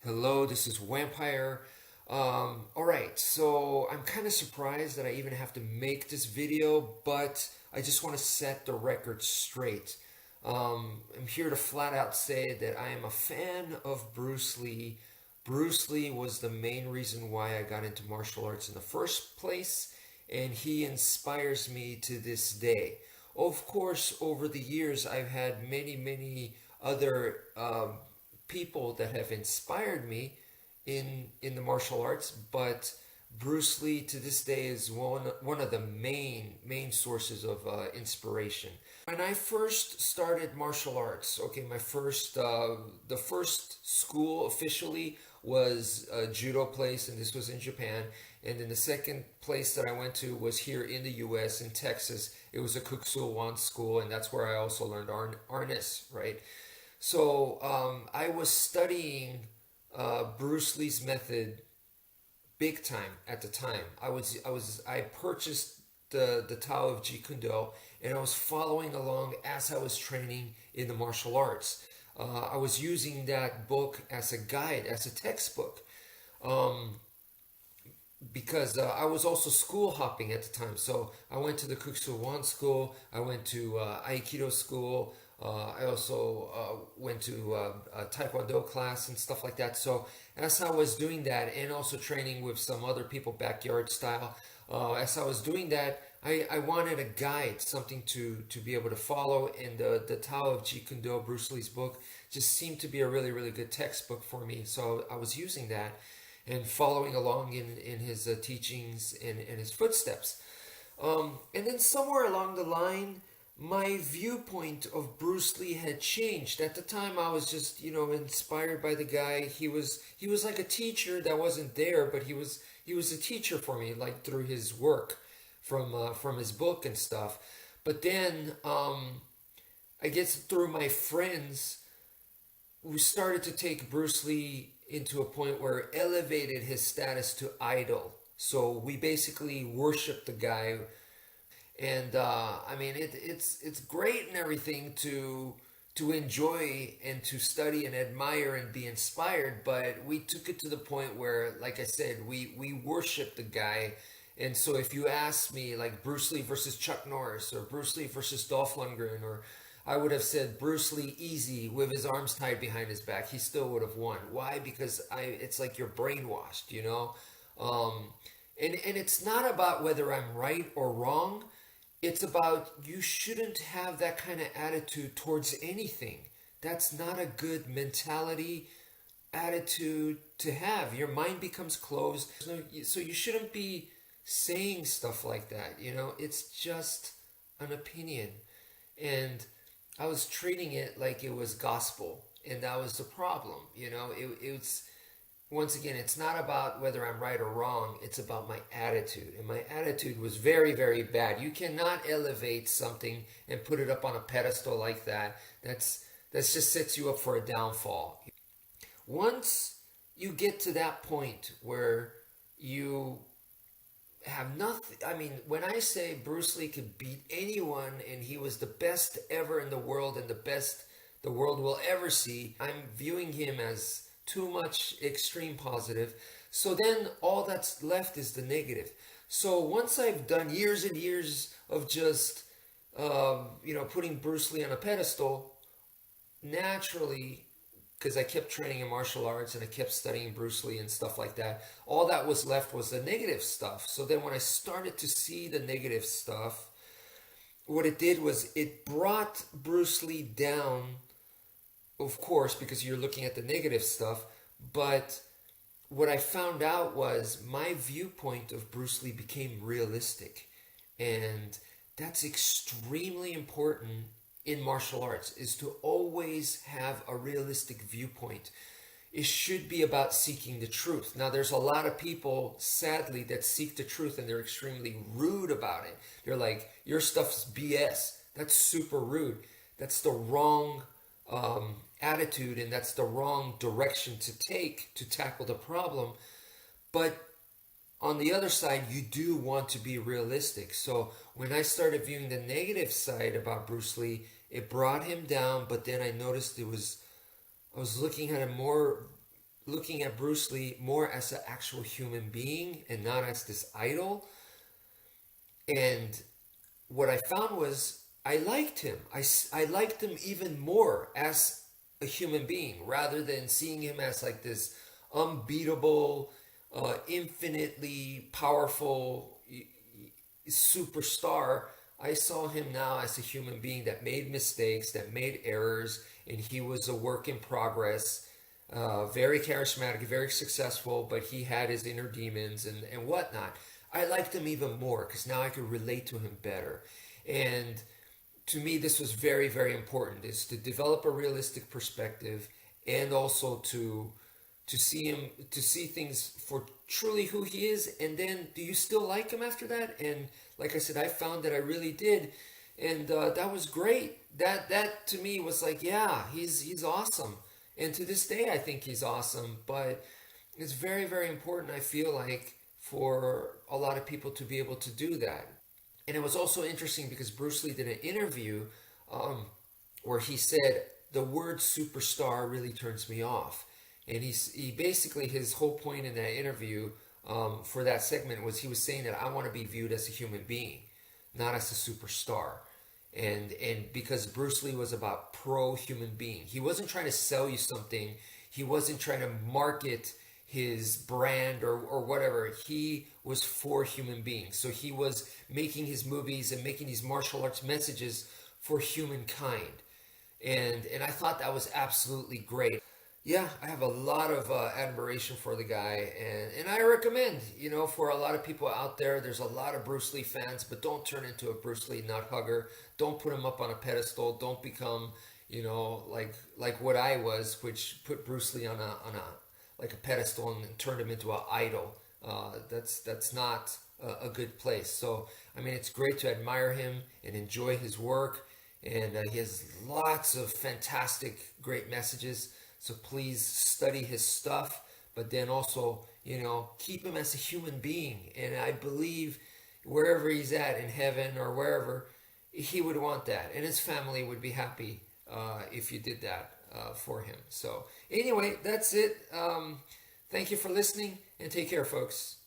Hello, this is wmpyr. All right, so I'm kind of surprised that I even have to make this video, but I just want to set the record straight. I'm here to flat out say that I am a fan of Bruce Lee. Bruce Lee was the main reason why I got into martial arts in the first place, and he inspires me to this day. Of course, over the years, I've had many other people that have inspired me in the martial arts, but Bruce Lee to this day is one of the main sources of inspiration. When I first started martial arts, okay, my first the first school officially was a judo place, and this was in Japan. And then the second place that I went to was here in the U.S. in Texas. It was a Kuksulwan school, and that's where I also learned arnis, right? So I was studying Bruce Lee's method big time at the time. I purchased the Tao of Jeet Kune Do, and I was following along as I was training in the martial arts. I was using that book as a guide, as a textbook, because I was also school hopping at the time. So I went to the Kuksulwan school, I went to Aikido school, I also went to a Taekwondo class and stuff like that. So as I was doing that, and also training with some other people backyard style, as I was doing that, I wanted a guide, something to be able to follow. And the Tao of Jeet Kune Do, Bruce Lee's book, just seemed to be a really good textbook for me. So I was using that and following along in his teachings and his footsteps. And then somewhere along the line, my viewpoint of Bruce Lee had changed. At the time, I was just, inspired by the guy. He was like a teacher that wasn't there, but he was a teacher for me, like through his work, from his book and stuff. But then, I guess through my friends, we started to take Bruce Lee into a point where it elevated his status to idol. So we basically worshiped the guy, and I mean it's great and everything to enjoy and to study and admire and be inspired, but we took it to the point where, like I said, we worship the guy. And so if you ask me, like, Bruce Lee versus Chuck Norris, or Bruce Lee versus Dolph Lundgren, or I would have said Bruce Lee easy with his arms tied behind his back, he still would have won. Why? Because it's like you're brainwashed, and it's not about whether I'm right or wrong. It's about, you shouldn't have that kind of attitude towards anything. That's not a good mentality, attitude to have. Your mind becomes closed. So you shouldn't be saying stuff like that. It's just an opinion. And I was treating it like it was gospel. And that was the problem. It's, once again, it's not about whether I'm right or wrong. It's about my attitude. And my attitude was very bad. You cannot elevate something and put it up on a pedestal like that. That just sets you up for a downfall. Once you get to that point where you have nothing, I mean, when I say Bruce Lee could beat anyone and he was the best ever in the world and the best the world will ever see, I'm viewing him as too much extreme positive. So then all that's left is the negative. So once I've done years and years of just putting Bruce Lee on a pedestal, naturally, because I kept training in martial arts and I kept studying Bruce Lee and stuff like that, all that was left was the negative stuff. So then when I started to see the negative stuff, what it did was it brought Bruce Lee down, of course, because you're looking at the negative stuff. But what I found out was my viewpoint of Bruce Lee became realistic. And that's extremely important in martial arts, is to always have a realistic viewpoint. It should be about seeking the truth. Now, there's a lot of people, sadly, that seek the truth and they're extremely rude about it. They're like, your stuff's BS. That's super rude. That's the wrong attitude, and that's the wrong direction to take to tackle the problem. But on the other side, you do want to be realistic. So when I started viewing the negative side about Bruce Lee, it brought him down. But then I noticed I was looking at him more looking at Bruce Lee more as an actual human being and not as this idol. And what I found was I liked him. I liked him even more as a human being rather than seeing him as like this unbeatable, infinitely powerful superstar. I saw him now as a human being that made mistakes, that made errors, and he was a work in progress. Very charismatic, very successful, but he had his inner demons and whatnot. I liked him even more because now I could relate to him better. And to me, this was very, very important: is to develop a realistic perspective and also to see him, to see things for truly who he is. And then, do you still like him after that? And like I said, I found that I really did, and that was great. That to me was like, yeah, he's awesome. And to this day, I think he's awesome. But it's very, very important, I feel like, for a lot of people to be able to do that. And it was also interesting because Bruce Lee did an interview where he said the word superstar really turns me off. And he basically, his whole point in that interview for that segment was he was saying that I want to be viewed as a human being, not as a superstar. And because Bruce Lee was about pro human being, he wasn't trying to sell you something. He wasn't trying to market his brand or whatever. He was for human beings. So he was making his movies and making these martial arts messages for humankind. And I thought that was absolutely great. Yeah, I have a lot of admiration for the guy, and I recommend, for a lot of people out there, there's a lot of Bruce Lee fans, but don't turn into a Bruce Lee nut hugger. Don't put him up on a pedestal. Don't become, like what I was, which put Bruce Lee on a pedestal and turned him into an idol. That's not a good place. So I mean, it's great to admire him and enjoy his work, and he has lots of fantastic, great messages. So please study his stuff, but then also, keep him as a human being. And I believe wherever he's at in heaven or wherever, he would want that, and his family would be happy if you did that for him. So anyway, that's it. Thank you for listening, and take care, folks.